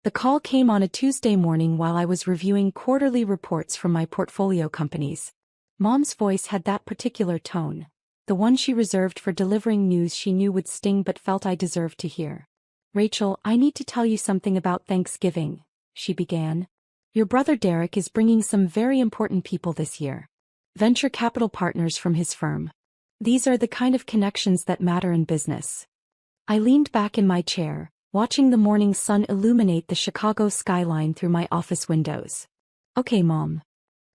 The call came on a Tuesday morning while I was reviewing quarterly reports from my portfolio companies. Mom's voice had that particular tone, the one she reserved for delivering news she knew would sting but felt I deserved to hear. "Rachel, I need to tell you something about Thanksgiving," she began. "Your brother Derek is bringing some very important people this year. Venture capital partners from his firm. These are the kind of connections that matter in business." I leaned back in my chair, watching the morning sun illuminate the Chicago skyline through my office windows. "Okay, Mom.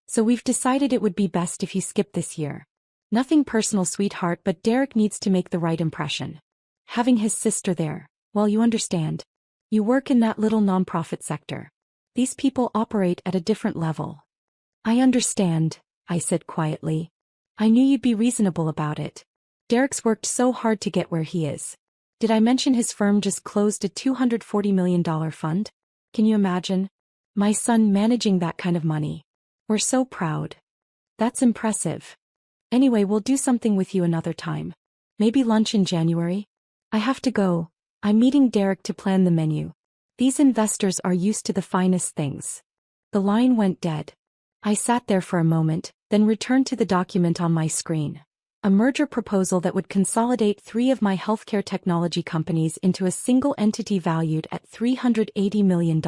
So we've decided it would be best if you skip this year. Nothing personal, sweetheart, but Derek needs to make the right impression. Having his sister there, well, you understand. You work in that little nonprofit sector. These people operate at a different level." "I understand," I said quietly. "I knew you'd be reasonable about it. Derek's worked so hard to get where he is. Did I mention his firm just closed a $240 million fund? Can you imagine? My son managing that kind of money. We're so proud." "That's impressive. Anyway, we'll do something with you another time. Maybe lunch in January?" "I have to go. I'm meeting Derek to plan the menu. These investors are used to the finest things." The line went dead. I sat there for a moment, then returned to the document on my screen. A merger proposal that would consolidate 3 of my healthcare technology companies into a single entity valued at $380 million.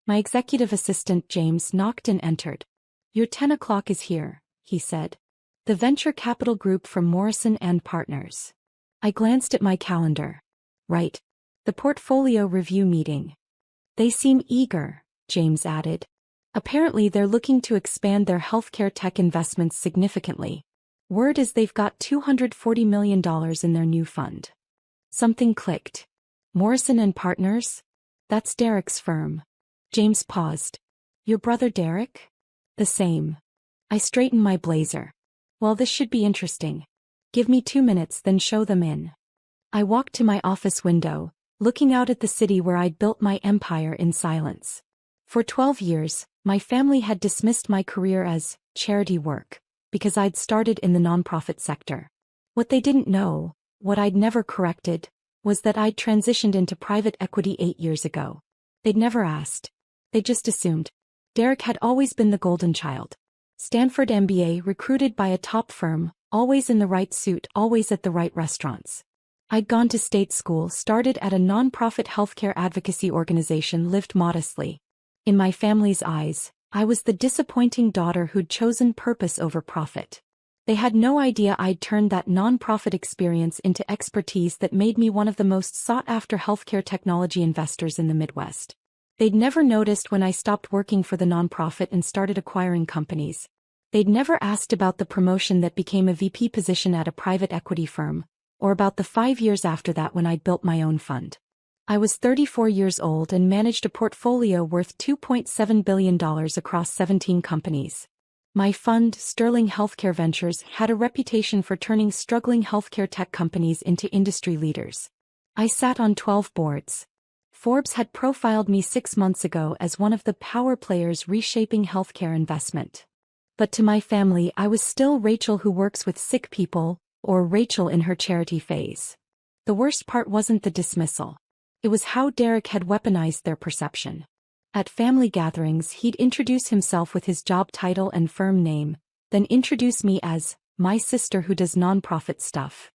My executive assistant James knocked and entered. "Your 10 o'clock is here," he said. "The venture capital group from Morrison and Partners." I glanced at my calendar. "Right. The portfolio review meeting. They seem eager," James added. "Apparently they're looking to expand their healthcare tech investments significantly. Word is they've got $240 million in their new fund." Something clicked. "Morrison and Partners? That's Derek's firm." James paused. "Your brother Derek?" "The same." I straightened my blazer. "Well, this should be interesting. Give me 2 minutes, then show them in." I walked to my office window, looking out at the city where I'd built my empire in silence. For 12 years, my family had dismissed my career as charity work, because I'd started in the nonprofit sector. What they didn't know, what I'd never corrected, was that I'd transitioned into private equity 8 years ago. They'd never asked. They just assumed. Derek had always been the golden child. Stanford MBA, recruited by a top firm, always in the right suit, always at the right restaurants. I'd gone to state school, started at a nonprofit healthcare advocacy organization, lived modestly. In my family's eyes, I was the disappointing daughter who'd chosen purpose over profit. They had no idea I'd turned that nonprofit experience into expertise that made me one of the most sought-after healthcare technology investors in the Midwest. They'd never noticed when I stopped working for the nonprofit and started acquiring companies. They'd never asked about the promotion that became a VP position at a private equity firm, or about the 5 years after that when I'd built my own fund. I was 34 years old and managed a portfolio worth $2.7 billion across 17 companies. My fund, Sterling Healthcare Ventures, had a reputation for turning struggling healthcare tech companies into industry leaders. I sat on 12 boards. Forbes had profiled me 6 months ago as one of the power players reshaping healthcare investment. But to my family, I was still Rachel who works with sick people, or Rachel in her charity phase. The worst part wasn't the dismissal. It was how Derek had weaponized their perception. At family gatherings, he'd introduce himself with his job title and firm name, then introduce me as my sister who does nonprofit stuff.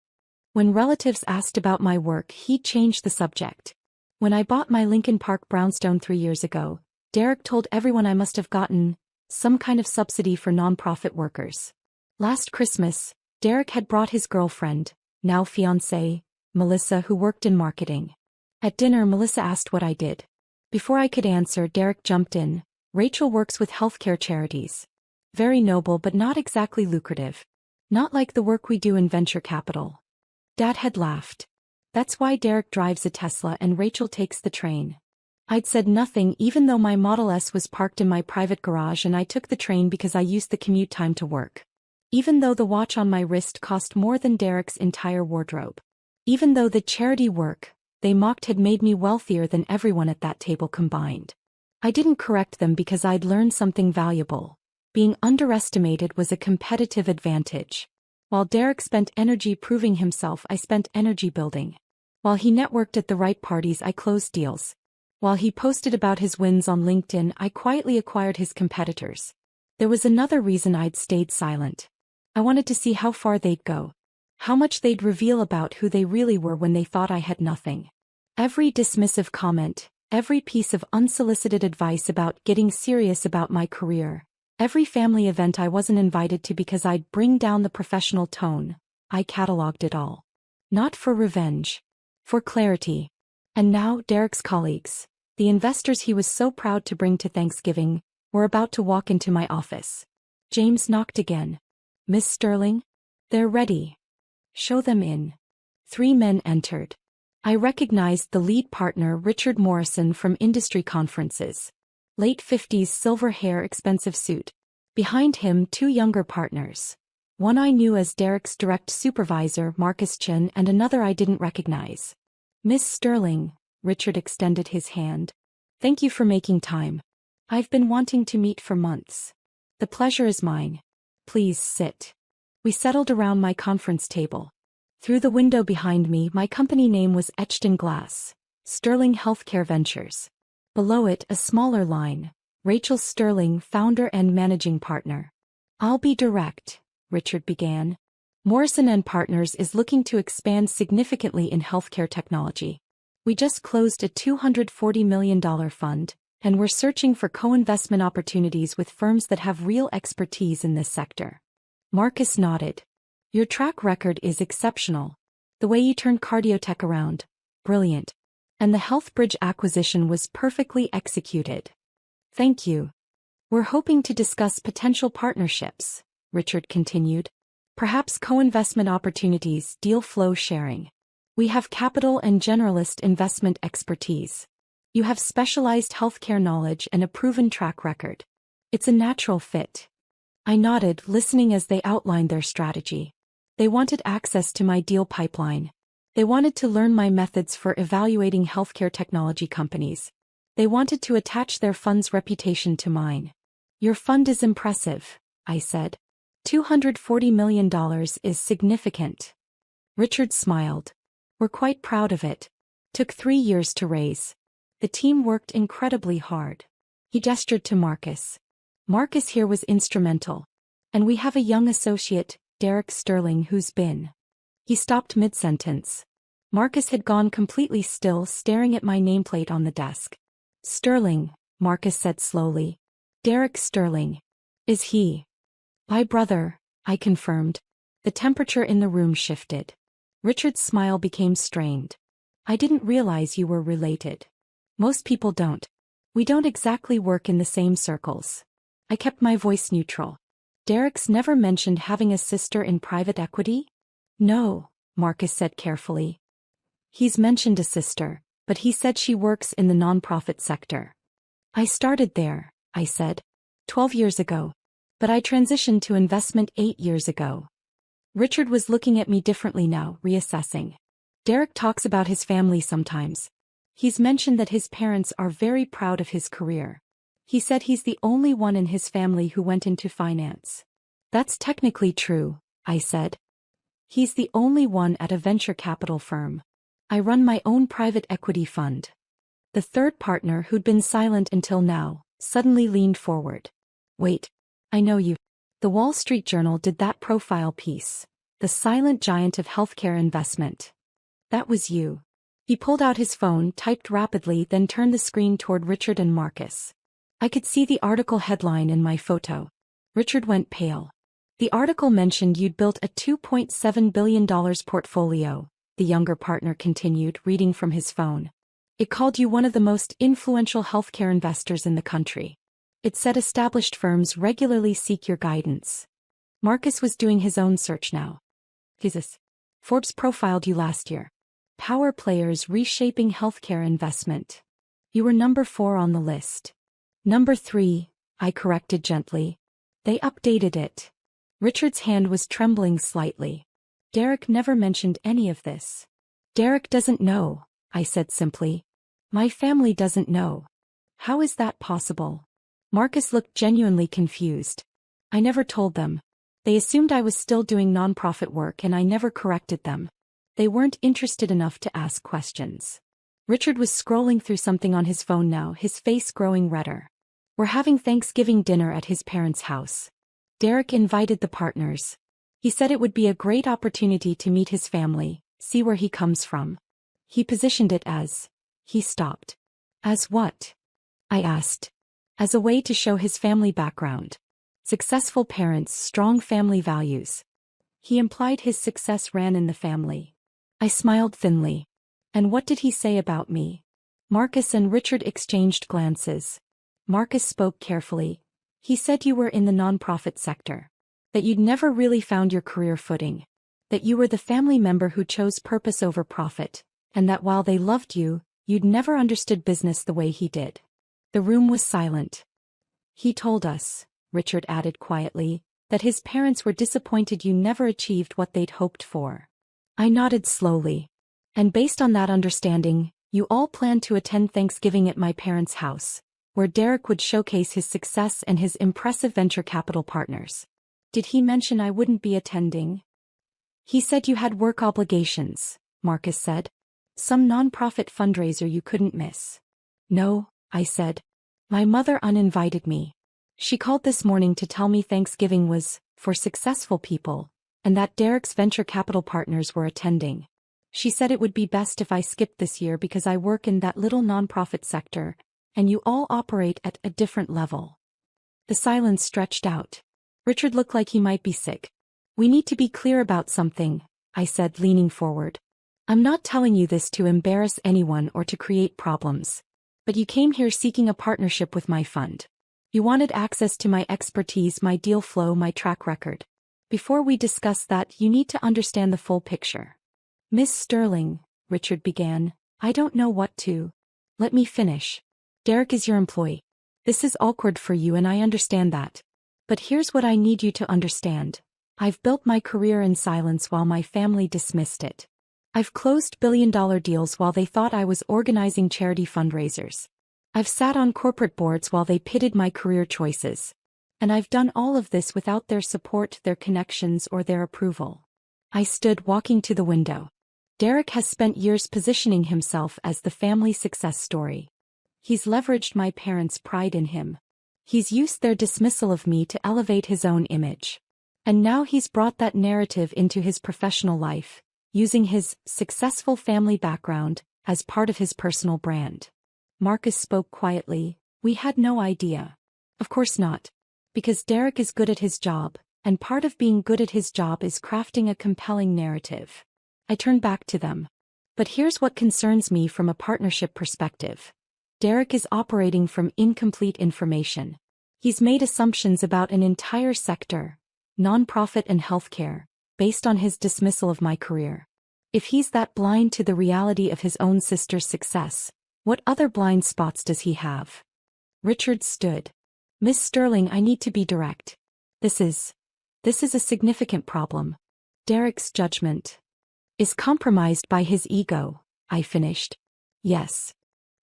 When relatives asked about my work, he'd change the subject. When I bought my Lincoln Park brownstone 3 years ago, Derek told everyone I must have gotten some kind of subsidy for nonprofit workers. Last Christmas, Derek had brought his girlfriend, now fiancée, Melissa, who worked in marketing. At dinner, Melissa asked what I did. Before I could answer, Derek jumped in. "Rachel works with healthcare charities. Very noble but not exactly lucrative. Not like the work we do in venture capital." Dad had laughed. "That's why Derek drives a Tesla and Rachel takes the train." I'd said nothing even though my Model S was parked in my private garage and I took the train because I used the commute time to work. Even though the watch on my wrist cost more than Derek's entire wardrobe. Even though the charity work they mocked had made me wealthier than everyone at that table combined. I didn't correct them because I'd learned something valuable. Being underestimated was a competitive advantage. While Derek spent energy proving himself, I spent energy building. While he networked at the right parties, I closed deals. While he posted about his wins on LinkedIn, I quietly acquired his competitors. There was another reason I'd stayed silent. I wanted to see how far they'd go. How much they'd reveal about who they really were when they thought I had nothing. Every dismissive comment, every piece of unsolicited advice about getting serious about my career, every family event I wasn't invited to because I'd bring down the professional tone, I cataloged it all. Not for revenge. For clarity. And now Derek's colleagues, the investors he was so proud to bring to Thanksgiving, were about to walk into my office. James knocked again. "Miss Sterling? They're ready. Show them in." 3 men entered. I recognized the lead partner, Richard Morrison, from industry conferences. Late 50s, silver hair, expensive suit. Behind him, 2 younger partners. One I knew as Derek's direct supervisor, Marcus Chin, and another I didn't recognize. "Miss Sterling," Richard extended his hand. "Thank you for making time. I've been wanting to meet for months. The pleasure is mine. Please sit." We settled around my conference table. Through the window behind me, my company name was etched in glass. Sterling Healthcare Ventures. Below it, a smaller line. Rachel Sterling, founder and managing partner. "I'll be direct," Richard began. "Morrison and Partners is looking to expand significantly in healthcare technology. We just closed a $240 million fund, and we're searching for co-investment opportunities with firms that have real expertise in this sector." Marcus nodded. "Your track record is exceptional. The way you turned Cardiotech around, brilliant. And the HealthBridge acquisition was perfectly executed." "Thank you. We're hoping to discuss potential partnerships," Richard continued. "Perhaps co-investment opportunities, deal flow sharing. We have capital and generalist investment expertise. You have specialized healthcare knowledge and a proven track record. It's a natural fit." I nodded, listening as they outlined their strategy. They wanted access to my deal pipeline. They wanted to learn my methods for evaluating healthcare technology companies. They wanted to attach their fund's reputation to mine. "Your fund is impressive," I said. $240 million is significant." Richard smiled. "We're quite proud of it. Took 3 years to raise. The team worked incredibly hard." He gestured to Marcus. "Marcus here was instrumental. And we have a young associate, Derek Sterling, who's been..." He stopped mid-sentence. Marcus had gone completely still, staring at my nameplate on the desk. "Sterling," Marcus said slowly. "Derek Sterling. Is he..." "My brother," I confirmed. The temperature in the room shifted. Richard's smile became strained. "I didn't realize you were related. Most people don't. We don't exactly work in the same circles." I kept my voice neutral. "Derek's never mentioned having a sister in private equity?" "No," Marcus said carefully. "He's mentioned a sister, but he said she works in the nonprofit sector." "I started there," I said. 12 years ago. But I transitioned to investment 8 years ago." Richard was looking at me differently now, reassessing. "Derek talks about his family sometimes. He's mentioned that his parents are very proud of his career. He said he's the only one in his family who went into finance." "That's technically true," I said. "He's the only one at a venture capital firm. I run my own private equity fund." The third partner, who'd been silent until now, suddenly leaned forward. "Wait. I know you. The Wall Street Journal did that profile piece. The silent giant of healthcare investment. That was you." He pulled out his phone, typed rapidly, then turned the screen toward Richard and Marcus. I could see the article headline in my photo. Richard went pale. "The article mentioned you'd built a $2.7 billion portfolio," the younger partner continued, reading from his phone. "It called you one of the most influential healthcare investors in the country. It said established firms regularly seek your guidance." Marcus was doing his own search now. "Jesus. Forbes profiled you last year. Power players reshaping healthcare investment. You were number 4 on the list." "Number 3, I corrected gently. They updated it." Richard's hand was trembling slightly. "Derek never mentioned any of this." "Derek doesn't know," I said simply. "My family doesn't know." "How is that possible?" Marcus looked genuinely confused. "I never told them. They assumed I was still doing nonprofit work and I never corrected them. They weren't interested enough to ask questions." Richard was scrolling through something on his phone now, his face growing redder. We're having Thanksgiving dinner at his parents' house. Derek invited the partners. He said it would be a great opportunity to meet his family, see where he comes from. He positioned it as. He stopped. As what? I asked. As a way to show his family background. Successful parents, strong family values. He implied his success ran in the family. I smiled thinly. And what did he say about me? Marcus and Richard exchanged glances. Marcus spoke carefully. He said you were in the nonprofit sector. That you'd never really found your career footing. That you were the family member who chose purpose over profit. And that while they loved you, you'd never understood business the way he did. The room was silent. He told us, Richard added quietly, that his parents were disappointed you never achieved what they'd hoped for. I nodded slowly. And based on that understanding, you all planned to attend Thanksgiving at my parents' house, where Derek would showcase his success and his impressive venture capital partners. Did he mention I wouldn't be attending? He said you had work obligations, Marcus said. Some nonprofit fundraiser you couldn't miss. No, I said. My mother uninvited me. She called this morning to tell me Thanksgiving was for successful people, and that Derek's venture capital partners were attending. She said it would be best if I skipped this year because I work in that little nonprofit sector, and you all operate at a different level. The silence stretched out. Richard looked like he might be sick. We need to be clear about something, I said, leaning forward. I'm not telling you this to embarrass anyone or to create problems. But you came here seeking a partnership with my fund. You wanted access to my expertise, my deal flow, my track record. Before we discuss that, you need to understand the full picture. Miss Sterling, Richard began, I don't know what to. Let me finish. Derek is your employee. This is awkward for you and I understand that. But here's what I need you to understand. I've built my career in silence while my family dismissed it. I've closed billion-dollar deals while they thought I was organizing charity fundraisers. I've sat on corporate boards while they pitted my career choices. And I've done all of this without their support, their connections, or their approval. I stood walking to the window. Derek has spent years positioning himself as the family success story. He's leveraged my parents' pride in him. He's used their dismissal of me to elevate his own image. And now he's brought that narrative into his professional life, using his successful family background as part of his personal brand. Marcus spoke quietly. We had no idea. Of course not. Because Derek is good at his job, and part of being good at his job is crafting a compelling narrative. I turned back to them. But here's what concerns me from a partnership perspective. Derek is operating from incomplete information. He's made assumptions about an entire sector, nonprofit and healthcare, based on his dismissal of my career. If he's that blind to the reality of his own sister's success, what other blind spots does he have? Richard stood. Miss Sterling, I need to be direct. This is a significant problem. Derek's judgment is compromised by his ego, I finished. Yes.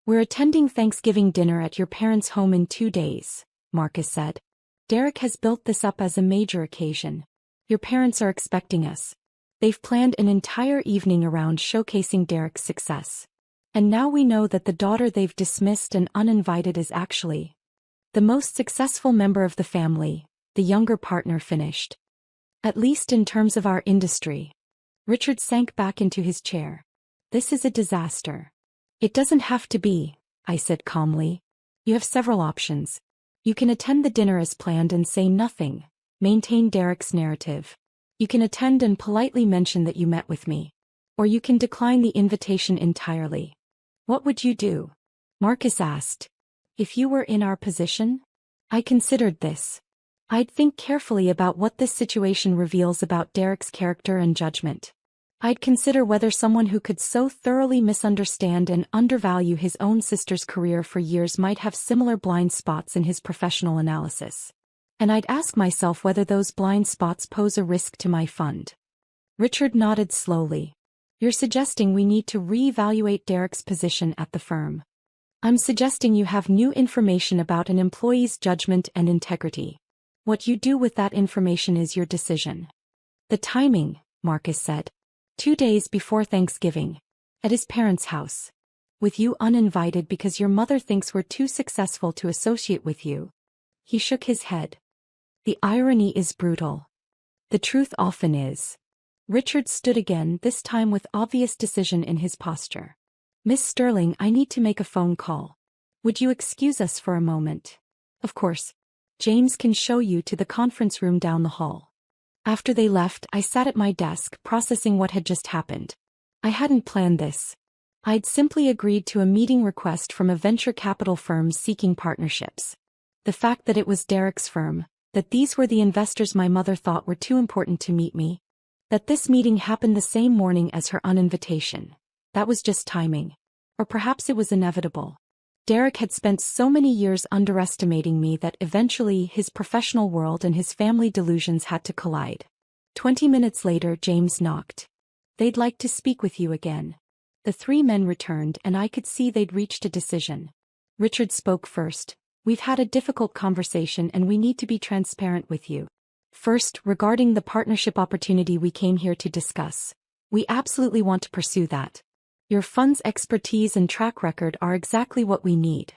We're attending Thanksgiving dinner at your parents' home in 2 days, Marcus said. Derek has built this up as a major occasion. Your parents are expecting us. They've planned an entire evening around showcasing Derek's success. And now we know that the daughter they've dismissed and uninvited is actually the most successful member of the family, the younger partner finished. At least in terms of our industry. Richard sank back into his chair. This is a disaster. It doesn't have to be, I said calmly. You have several options. You can attend the dinner as planned and say nothing, maintain Derek's narrative. You can attend and politely mention that you met with me. Or you can decline the invitation entirely. What would you do? Marcus asked. If you were in our position? I considered this. I'd think carefully about what this situation reveals about Derek's character and judgment. I'd consider whether someone who could so thoroughly misunderstand and undervalue his own sister's career for years might have similar blind spots in his professional analysis. And I'd ask myself whether those blind spots pose a risk to my fund. Richard nodded slowly. You're suggesting we need to reevaluate Derek's position at the firm. I'm suggesting you have new information about an employee's judgment and integrity. What you do with that information is your decision. The timing, Marcus said. 2 days before Thanksgiving. At his parents' house. With you uninvited because your mother thinks we're too successful to associate with you. He shook his head. The irony is brutal. The truth often is. Richard stood again, this time with obvious decision in his posture. Miss Sterling, I need to make a phone call. Would you excuse us for a moment? Of course. James can show you to the conference room down the hall. After they left, I sat at my desk, processing what had just happened. I hadn't planned this. I'd simply agreed to a meeting request from a venture capital firm seeking partnerships. The fact that it was Derek's firm, that these were the investors my mother thought were too important to meet me, that this meeting happened the same morning as her uninvitation. That was just timing. Or perhaps it was inevitable. Derek had spent so many years underestimating me that eventually his professional world and his family delusions had to collide. 20 minutes later, James knocked. They'd like to speak with you again. The three men returned and I could see they'd reached a decision. Richard spoke first. We've had a difficult conversation and we need to be transparent with you. First, regarding the partnership opportunity we came here to discuss. We absolutely want to pursue that. Your fund's expertise and track record are exactly what we need.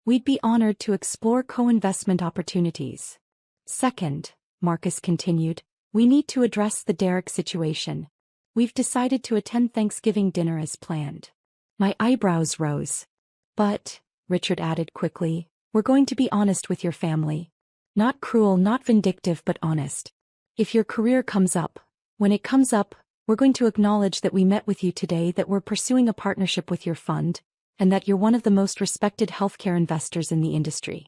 We'd be honored to explore co-investment opportunities. Second, Marcus continued, we need to address the Derek situation. We've decided to attend Thanksgiving dinner as planned. My eyebrows rose. But, Richard added quickly, we're going to be honest with your family. Not cruel, not vindictive, but honest. If your career comes up, when it comes up, we're going to acknowledge that we met with you today, that we're pursuing a partnership with your fund, and that you're one of the most respected healthcare investors in the industry.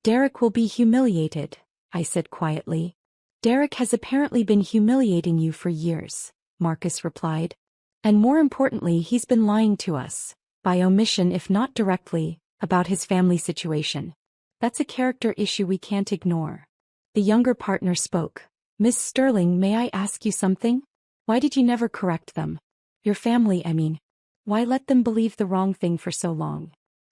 Derek will be humiliated, I said quietly. Derek has apparently been humiliating you for years, Marcus replied. And more importantly, he's been lying to us, by omission if not directly, about his family situation. That's a character issue we can't ignore. The younger partner spoke. Miss Sterling, may I ask you something? Why did you never correct them? Your family, I mean. Why let them believe the wrong thing for so long?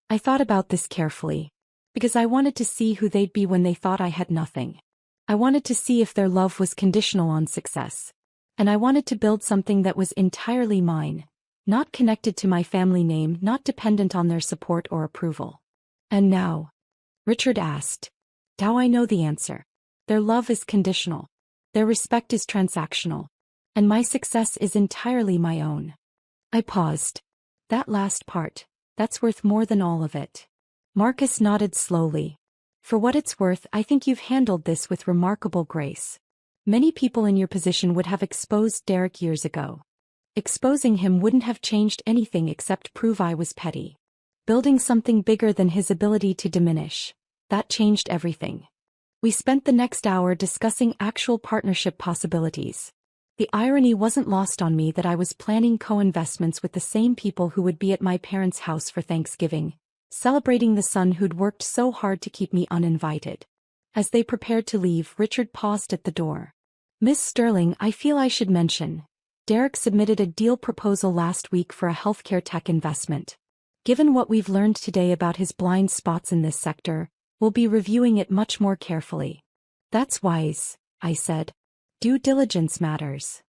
I thought about this carefully. Because I wanted to see who they'd be when they thought I had nothing. I wanted to see if their love was conditional on success. And I wanted to build something that was entirely mine. Not connected to my family name, not dependent on their support or approval. And now? Richard asked. Now I know the answer. Their love is conditional. Their respect is transactional. And my success is entirely my own. I paused. That last part, that's worth more than all of it. Marcus nodded slowly. For what it's worth, I think you've handled this with remarkable grace. Many people in your position would have exposed Derek years ago. Exposing him wouldn't have changed anything except prove I was petty. Building something bigger than his ability to diminish, that changed everything. We spent the next hour discussing actual partnership possibilities. The irony wasn't lost on me that I was planning co-investments with the same people who would be at my parents' house for Thanksgiving, celebrating the son who'd worked so hard to keep me uninvited. As they prepared to leave, Richard paused at the door. Miss Sterling, I feel I should mention. Derek submitted a deal proposal last week for a healthcare tech investment. Given what we've learned today about his blind spots in this sector, we'll be reviewing it much more carefully. That's wise, I said. Due diligence matters.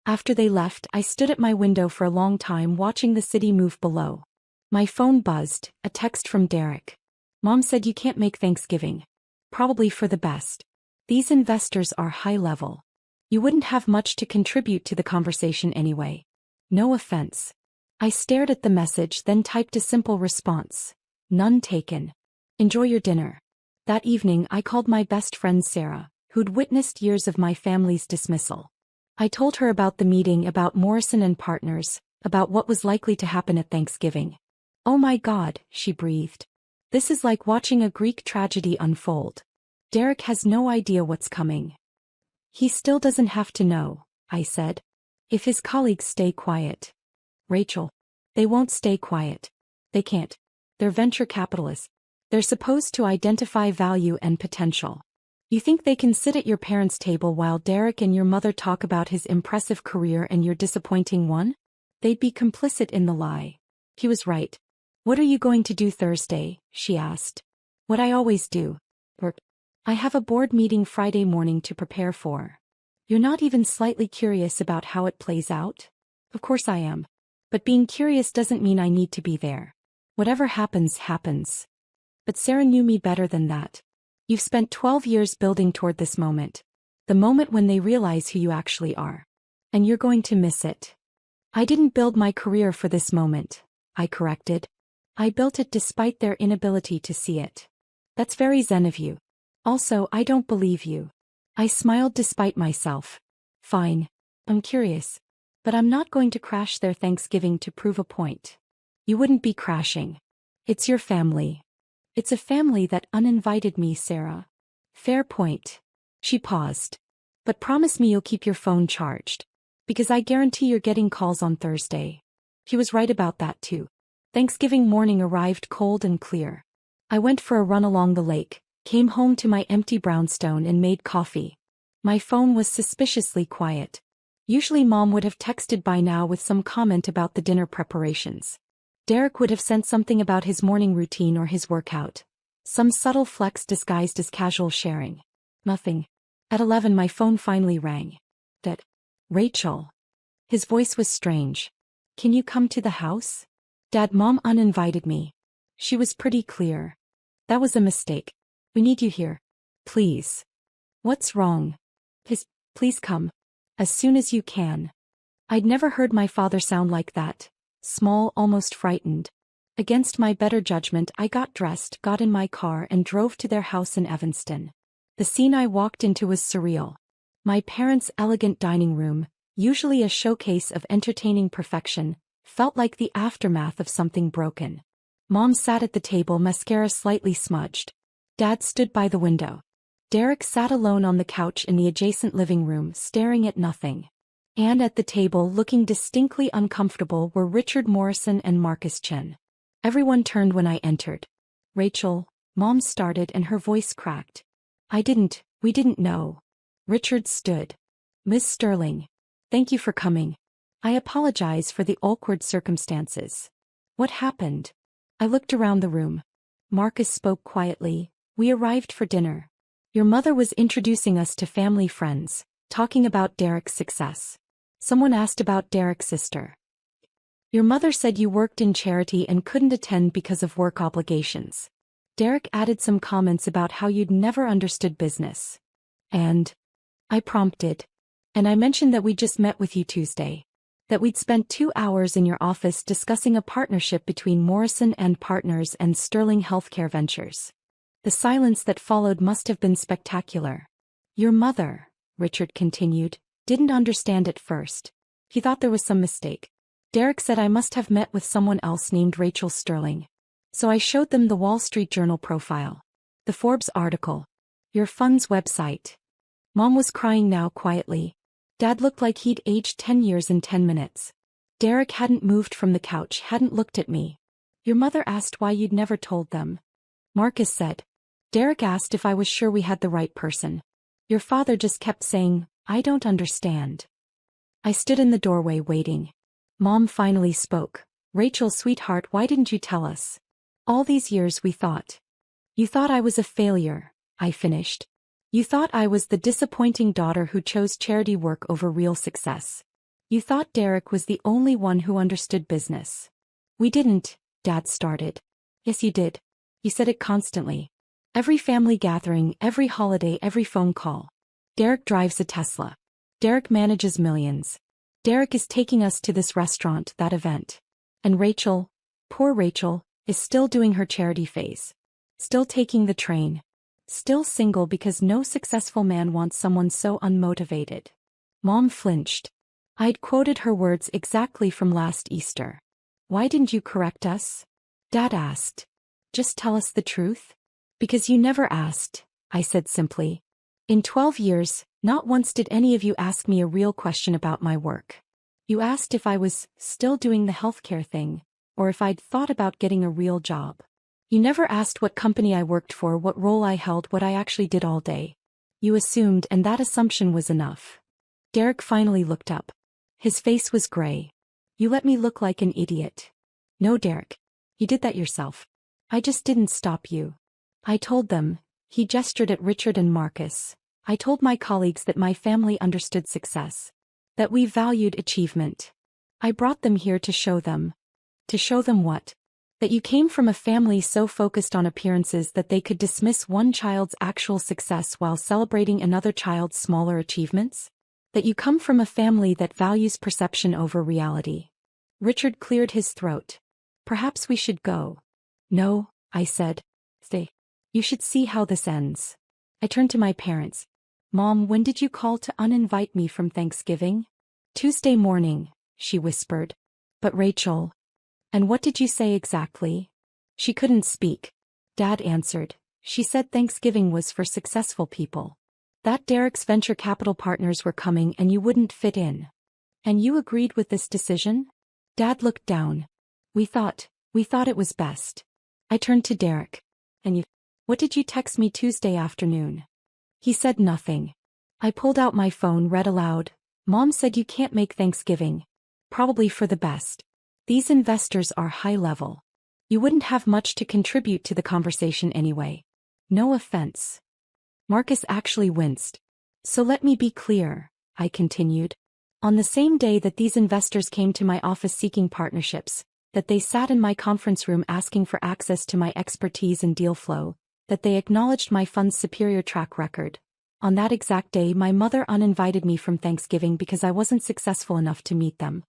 After they left, I stood at my window for a long time watching the city move below. My phone buzzed, a text from Derek. Mom said you can't make Thanksgiving. Probably for the best. These investors are high level. You wouldn't have much to contribute to the conversation anyway. No offense. I stared at the message, then typed a simple response. None taken. Enjoy your dinner. That evening I called my best friend Sarah, who'd witnessed years of my family's dismissal. I told her about the meeting, about Morrison and Partners, about what was likely to happen at Thanksgiving. Oh my God, she breathed. This is like watching a Greek tragedy unfold. Derek has no idea what's coming. He still doesn't have to know, I said. If his colleagues stay quiet. Rachel. They won't stay quiet. They can't. They're venture capitalists. They're supposed to identify value and potential. You think they can sit at your parents' table while Derek and your mother talk about his impressive career and your disappointing one? They'd be complicit in the lie. He was right. What are you going to do Thursday? She asked. What I always do. Work. I have a board meeting Friday morning to prepare for. You're not even slightly curious about how it plays out? Of course I am. But being curious doesn't mean I need to be there. Whatever happens, happens. But Sarah knew me better than that. You've spent 12 years building toward this moment. The moment when they realize who you actually are. And you're going to miss it. I didn't build my career for this moment, I corrected. I built it despite their inability to see it. That's very zen of you. Also, I don't believe you. I smiled despite myself. Fine. I'm curious. But I'm not going to crash their Thanksgiving to prove a point. You wouldn't be crashing. It's your family. It's a family that uninvited me, Sarah. Fair point. She paused. But promise me you'll keep your phone charged. Because I guarantee you're getting calls on Thursday. He was right about that too. Thanksgiving morning arrived cold and clear. I went for a run along the lake, came home to my empty brownstone and made coffee. My phone was suspiciously quiet. Usually Mom would have texted by now with some comment about the dinner preparations. Derek would have sent something about his morning routine or his workout. Some subtle flex disguised as casual sharing. Nothing. At 11 my phone finally rang. That. Rachel. His voice was strange. Can you come to the house? Dad, Mom uninvited me. She was pretty clear. That was a mistake. We need you here. Please. What's wrong? Please come. As soon as you can. I'd never heard my father sound like that. Small, almost frightened. Against my better judgment I got dressed, got in my car and drove to their house in Evanston. The scene I walked into was surreal. My parents' elegant dining room, usually a showcase of entertaining perfection, felt like the aftermath of something broken. Mom sat at the table, mascara slightly smudged. Dad stood by the window. Derek sat alone on the couch in the adjacent living room, staring at nothing. And at the table, looking distinctly uncomfortable, were Richard Morrison and Marcus Chen. Everyone turned when I entered. Rachel, Mom started and her voice cracked. We didn't know. Richard stood. Miss Sterling. Thank you for coming. I apologize for the awkward circumstances. What happened? I looked around the room. Marcus spoke quietly. We arrived for dinner. Your mother was introducing us to family friends, talking about Derek's success. Someone asked about Derek's sister. Your mother said you worked in charity and couldn't attend because of work obligations. Derek added some comments about how you'd never understood business. And I prompted. And I mentioned that we just met with you Tuesday. That we'd spent 2 hours in your office discussing a partnership between Morrison and Partners and Sterling Healthcare Ventures. The silence that followed must have been spectacular. Your mother, Richard continued, didn't understand at first. He thought there was some mistake. Derek said I must have met with someone else named Rachel Sterling. So I showed them the Wall Street Journal profile. The Forbes article. Your fund's website. Mom was crying now quietly. Dad looked like he'd aged 10 years in 10 minutes. Derek hadn't moved from the couch, hadn't looked at me. Your mother asked why you'd never told them. Marcus said. Derek asked if I was sure we had the right person. Your father just kept saying, I don't understand. I stood in the doorway waiting. Mom finally spoke. Rachel, sweetheart, why didn't you tell us? All these years we thought. You thought I was a failure, I finished. You thought I was the disappointing daughter who chose charity work over real success. You thought Derek was the only one who understood business. We didn't, Dad started. Yes, you did. You said it constantly. Every family gathering, every holiday, every phone call. Derek drives a Tesla. Derek manages millions. Derek is taking us to this restaurant, that event. And Rachel, poor Rachel, is still doing her charity phase. Still taking the train. Still single because no successful man wants someone so unmotivated. Mom flinched. I'd quoted her words exactly from last Easter. Why didn't you correct us? Dad asked. Just tell us the truth? Because you never asked, I said simply. In 12 years, not once did any of you ask me a real question about my work. You asked if I was still doing the healthcare thing, or if I'd thought about getting a real job. You never asked what company I worked for, what role I held, what I actually did all day. You assumed, and that assumption was enough. Derek finally looked up. His face was gray. You let me look like an idiot. No, Derek. You did that yourself. I just didn't stop you. I told them, he gestured at Richard and Marcus. I told my colleagues that my family understood success. That we valued achievement. I brought them here to show them. To show them what? That you came from a family so focused on appearances that they could dismiss one child's actual success while celebrating another child's smaller achievements? That you come from a family that values perception over reality. Richard cleared his throat. Perhaps we should go. No, I said. Stay. You should see how this ends. I turned to my parents. Mom, when did you call to uninvite me from Thanksgiving? Tuesday morning, she whispered. But Rachel. And what did you say exactly? She couldn't speak. Dad answered. She said Thanksgiving was for successful people. That Derek's venture capital partners were coming and you wouldn't fit in. And you agreed with this decision? Dad looked down. We thought it was best. I turned to Derek. And you, what did you text me Tuesday afternoon? He said nothing. I pulled out my phone, read aloud. Mom said you can't make Thanksgiving. Probably for the best. These investors are high level. You wouldn't have much to contribute to the conversation anyway. No offense. Marcus actually winced. So let me be clear, I continued. On the same day that these investors came to my office seeking partnerships, that they sat in my conference room asking for access to my expertise and deal flow, that they acknowledged my fund's superior track record. On that exact day, my mother uninvited me from Thanksgiving because I wasn't successful enough to meet them.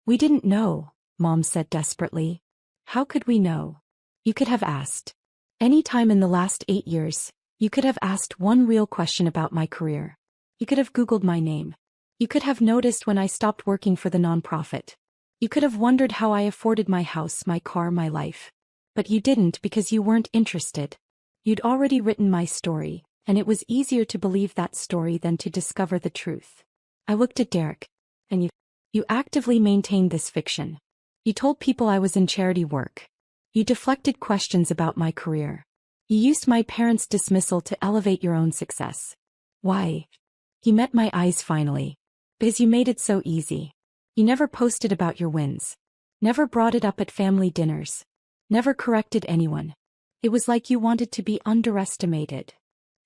We didn't know, Mom said desperately. How could we know? You could have asked. Any time in the last 8 years, you could have asked one real question about my career. You could have Googled my name. You could have noticed when I stopped working for the nonprofit. You could have wondered how I afforded my house, my car, my life. But you didn't because you weren't interested. You'd already written my story, and it was easier to believe that story than to discover the truth. I looked at Derek. And you actively maintained this fiction. You told people I was in charity work. You deflected questions about my career. You used my parents' dismissal to elevate your own success. Why? He met my eyes finally. Because you made it so easy. You never posted about your wins. Never brought it up at family dinners. Never corrected anyone. It was like you wanted to be underestimated.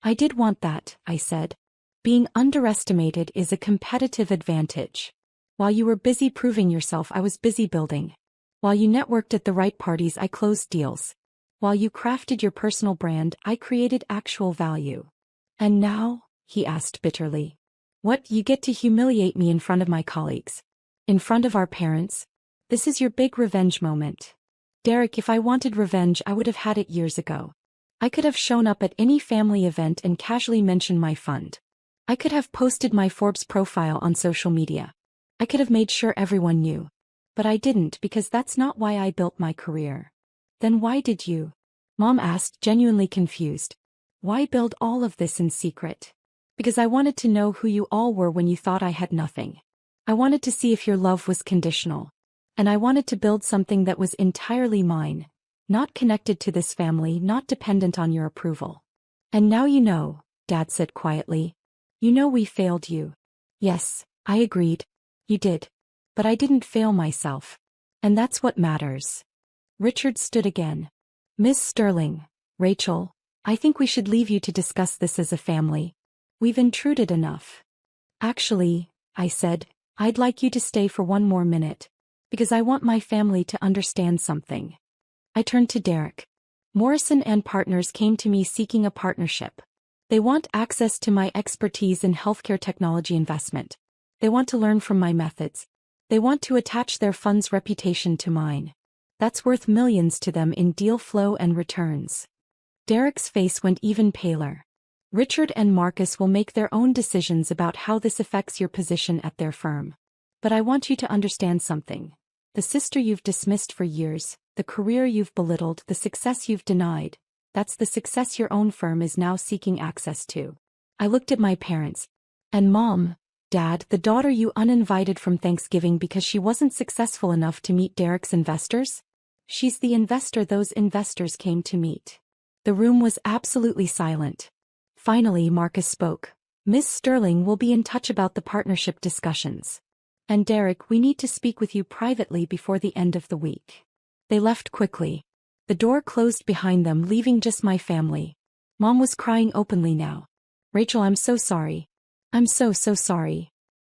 I did want that, I said. Being underestimated is a competitive advantage. While you were busy proving yourself, I was busy building. While you networked at the right parties, I closed deals. While you crafted your personal brand, I created actual value. And now, he asked bitterly. What, you get to humiliate me in front of my colleagues? In front of our parents? This is your big revenge moment. Derek, if I wanted revenge, I would have had it years ago. I could have shown up at any family event and casually mentioned my fund. I could have posted my Forbes profile on social media. I could have made sure everyone knew. But I didn't because that's not why I built my career. Then why did you? Mom asked, genuinely confused. Why build all of this in secret? Because I wanted to know who you all were when you thought I had nothing. I wanted to see if your love was conditional. And I wanted to build something that was entirely mine, not connected to this family, not dependent on your approval. And now you know, Dad said quietly. You know we failed you. Yes, I agreed. You did. But I didn't fail myself. And that's what matters. Richard stood again. Miss Sterling, Rachel, I think we should leave you to discuss this as a family. We've intruded enough. Actually, I said, I'd like you to stay for one more minute. Because I want my family to understand something. I turned to Derek. Morrison and Partners came to me seeking a partnership. They want access to my expertise in healthcare technology investment. They want to learn from my methods. They want to attach their fund's reputation to mine. That's worth millions to them in deal flow and returns. Derek's face went even paler. Richard and Marcus will make their own decisions about how this affects your position at their firm. But I want you to understand something. The sister you've dismissed for years, the career you've belittled, the success you've denied, that's the success your own firm is now seeking access to. I looked at my parents. And Mom, Dad, the daughter you uninvited from Thanksgiving because she wasn't successful enough to meet Derek's investors? She's the investor those investors came to meet. The room was absolutely silent. Finally, Marcus spoke. Miss Sterling will be in touch about the partnership discussions. And Derek, we need to speak with you privately before the end of the week. They left quickly. The door closed behind them, leaving just my family. Mom was crying openly now. Rachel, I'm so sorry. I'm so sorry.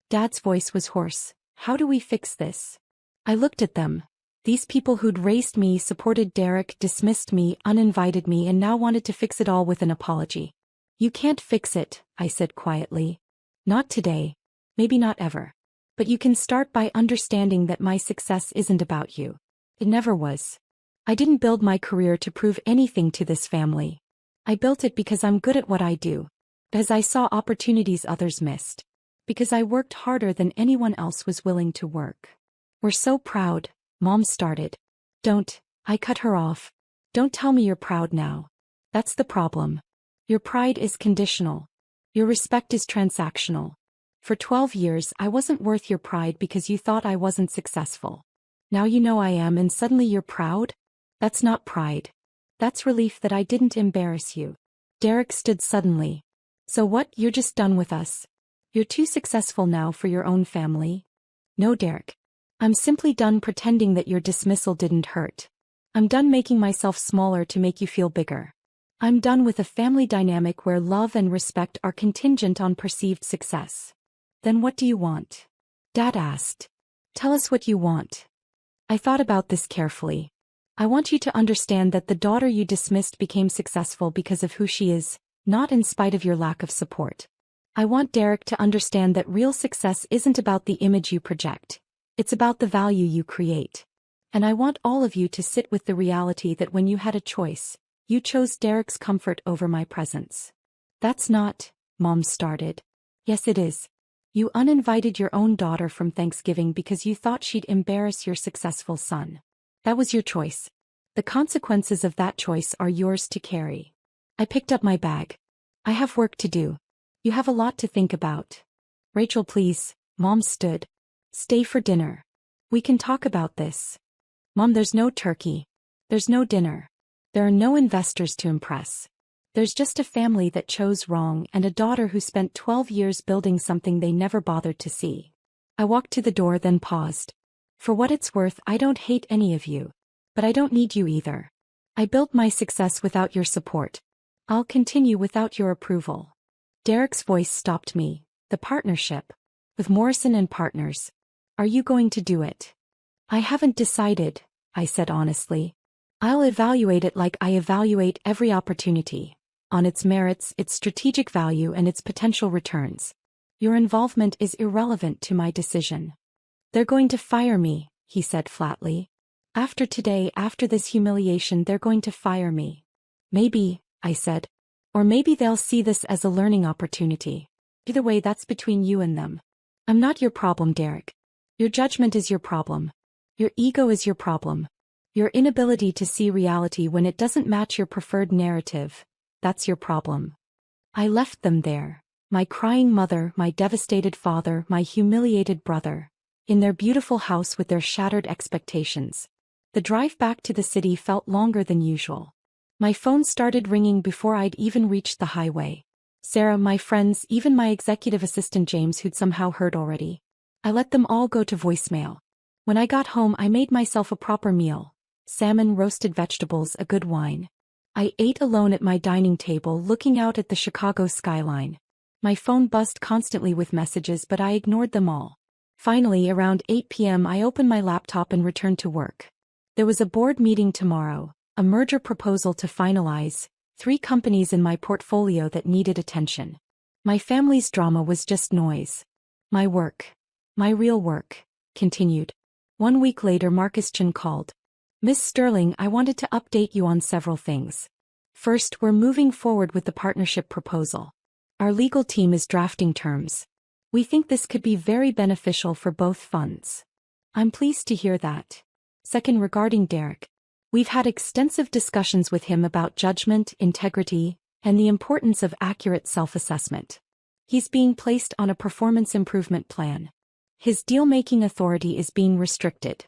Dad's voice was hoarse. How do we fix this? I looked at them. These people who'd raised me, supported Derek, dismissed me, uninvited me, and now wanted to fix it all with an apology. You can't fix it, I said quietly. Not today. Maybe not ever. But you can start by understanding that my success isn't about you. It never was. I didn't build my career to prove anything to this family. I built it because I'm good at what I do. Because I saw opportunities others missed. Because I worked harder than anyone else was willing to work. We're so proud, Mom started. Don't, I cut her off. Don't tell me you're proud now. That's the problem. Your pride is conditional. Your respect is transactional. For 12 years I wasn't worth your pride because you thought I wasn't successful. Now you know I am and suddenly you're proud? That's not pride. That's relief that I didn't embarrass you. Derek stood suddenly. So what, you're just done with us? You're too successful now for your own family? No, Derek. I'm simply done pretending that your dismissal didn't hurt. I'm done making myself smaller to make you feel bigger. I'm done with a family dynamic where love and respect are contingent on perceived success. Then what do you want? Dad asked. Tell us what you want. I thought about this carefully. I want you to understand that the daughter you dismissed became successful because of who she is, not in spite of your lack of support. I want Derek to understand that real success isn't about the image you project. It's about the value you create. And I want all of you to sit with the reality that when you had a choice, you chose Derek's comfort over my presence. That's not, Mom started. Yes, it is. You uninvited your own daughter from Thanksgiving because you thought she'd embarrass your successful son. That was your choice. The consequences of that choice are yours to carry. I picked up my bag. I have work to do. You have a lot to think about. Rachel, please, Mom stood. Stay for dinner. We can talk about this. Mom, there's no turkey. There's no dinner. There are no investors to impress. There's just a family that chose wrong and a daughter who spent 12 years building something they never bothered to see. I walked to the door then paused. For what it's worth, I don't hate any of you. But I don't need you either. I built my success without your support. I'll continue without your approval. Derek's voice stopped me. The partnership. With Morrison and Partners. Are you going to do it? I haven't decided, I said honestly. I'll evaluate it like I evaluate every opportunity. On its merits, its strategic value and its potential returns. Your involvement is irrelevant to my decision. They're going to fire me, he said flatly. After today, after this humiliation, they're going to fire me. Maybe, I said. Or maybe they'll see this as a learning opportunity. Either way, that's between you and them. I'm not your problem, Derek. Your judgment is your problem. Your ego is your problem. Your inability to see reality when it doesn't match your preferred narrative, that's your problem. I left them there. My crying mother, my devastated father, my humiliated brother. In their beautiful house with their shattered expectations. The drive back to the city felt longer than usual. My phone started ringing before I'd even reached the highway. Sarah, my friends, even my executive assistant James, who'd somehow heard already. I let them all go to voicemail. When I got home, I made myself a proper meal. Salmon, roasted vegetables, a good wine. I ate alone at my dining table looking out at the Chicago skyline. My phone buzzed constantly with messages, but I ignored them all. Finally, around 8 p.m. I opened my laptop and returned to work. There was a board meeting tomorrow, a merger proposal to finalize, 3 companies in my portfolio that needed attention. My family's drama was just noise. My work. My real work, continued. 1 week later Marcus Chen called. Miss Sterling, I wanted to update you on several things. First, we're moving forward with the partnership proposal. Our legal team is drafting terms. We think this could be very beneficial for both funds. I'm pleased to hear that. Second, regarding Derek. We've had extensive discussions with him about judgment, integrity, and the importance of accurate self-assessment. He's being placed on a performance improvement plan. His deal-making authority is being restricted.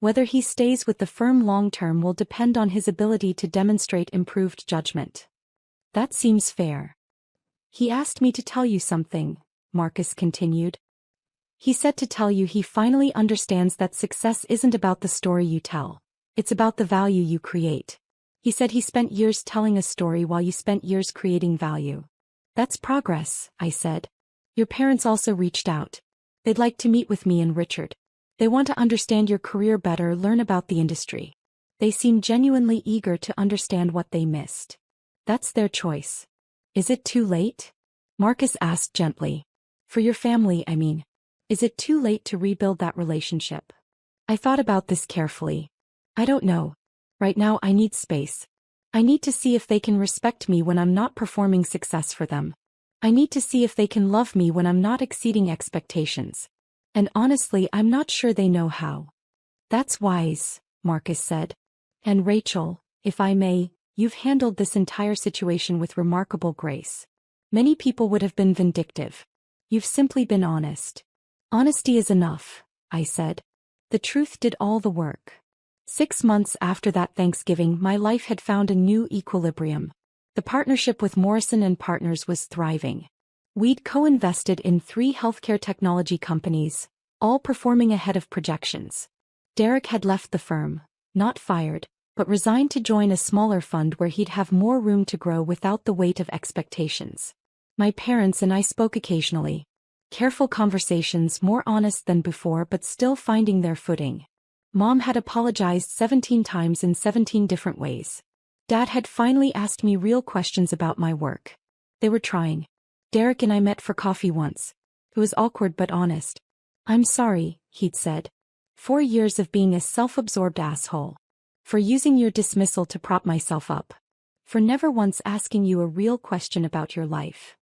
Whether he stays with the firm long-term will depend on his ability to demonstrate improved judgment. That seems fair. He asked me to tell you something, Marcus continued. He said to tell you he finally understands that success isn't about the story you tell. It's about the value you create. He said he spent years telling a story while you spent years creating value. That's progress, I said. Your parents also reached out. They'd like to meet with me and Richard. They want to understand your career better, learn about the industry. They seem genuinely eager to understand what they missed. That's their choice. Is it too late? Marcus asked gently. For your family, I mean. Is it too late to rebuild that relationship? I thought about this carefully. I don't know. Right now I need space. I need to see if they can respect me when I'm not performing success for them. I need to see if they can love me when I'm not exceeding expectations. And honestly, I'm not sure they know how. That's wise, Marcus said. And Rachel, if I may, you've handled this entire situation with remarkable grace. Many people would have been vindictive. You've simply been honest. Honesty is enough, I said. The truth did all the work. 6 months after that Thanksgiving, my life had found a new equilibrium. The partnership with Morrison and Partners was thriving. We'd co-invested in 3 healthcare technology companies, all performing ahead of projections. Derek had left the firm, not fired, but resigned to join a smaller fund where he'd have more room to grow without the weight of expectations. My parents and I spoke occasionally. Careful conversations, more honest than before but still finding their footing. Mom had apologized 17 times in 17 different ways. Dad had finally asked me real questions about my work. They were trying. Derek and I met for coffee once. It was awkward but honest. I'm sorry, he'd said. 4 years of being a self-absorbed asshole. For using your dismissal to prop myself up. For never once asking you a real question about your life.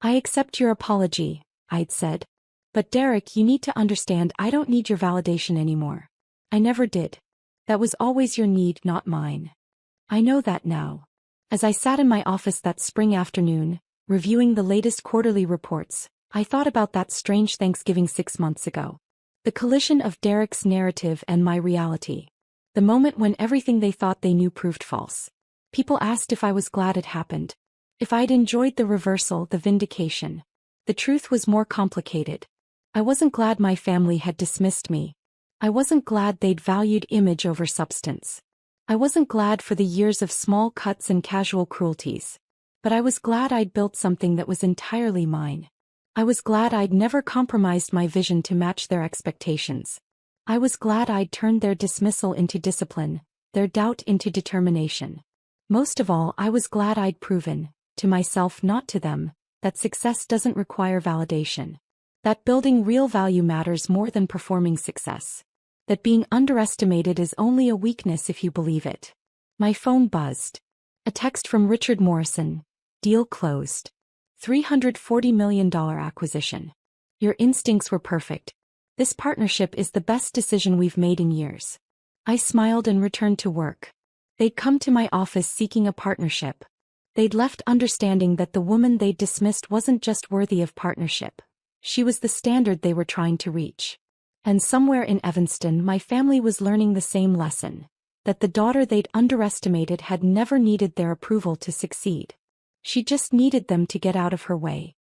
I accept your apology, I'd said. But Derek, you need to understand I don't need your validation anymore. I never did. That was always your need, not mine. I know that now. As I sat in my office that spring afternoon, reviewing the latest quarterly reports, I thought about that strange Thanksgiving 6 months ago. The collision of Derek's narrative and my reality. The moment when everything they thought they knew proved false. People asked if I was glad it happened. If I'd enjoyed the reversal, the vindication. The truth was more complicated. I wasn't glad my family had dismissed me. I wasn't glad they'd valued image over substance. I wasn't glad for the years of small cuts and casual cruelties. But I was glad I'd built something that was entirely mine. I was glad I'd never compromised my vision to match their expectations. I was glad I'd turned their dismissal into discipline, their doubt into determination. Most of all, I was glad I'd proven, to myself not to them, that success doesn't require validation. That building real value matters more than performing success. That being underestimated is only a weakness if you believe it. My phone buzzed. A text from Richard Morrison. Deal closed. $340 million acquisition. Your instincts were perfect. This partnership is the best decision we've made in years. I smiled and returned to work. They'd come to my office seeking a partnership. They'd left understanding that the woman they'd dismissed wasn't just worthy of partnership. She was the standard they were trying to reach. And somewhere in Evanston, my family was learning the same lesson. That the daughter they'd underestimated had never needed their approval to succeed. She just needed them to get out of her way.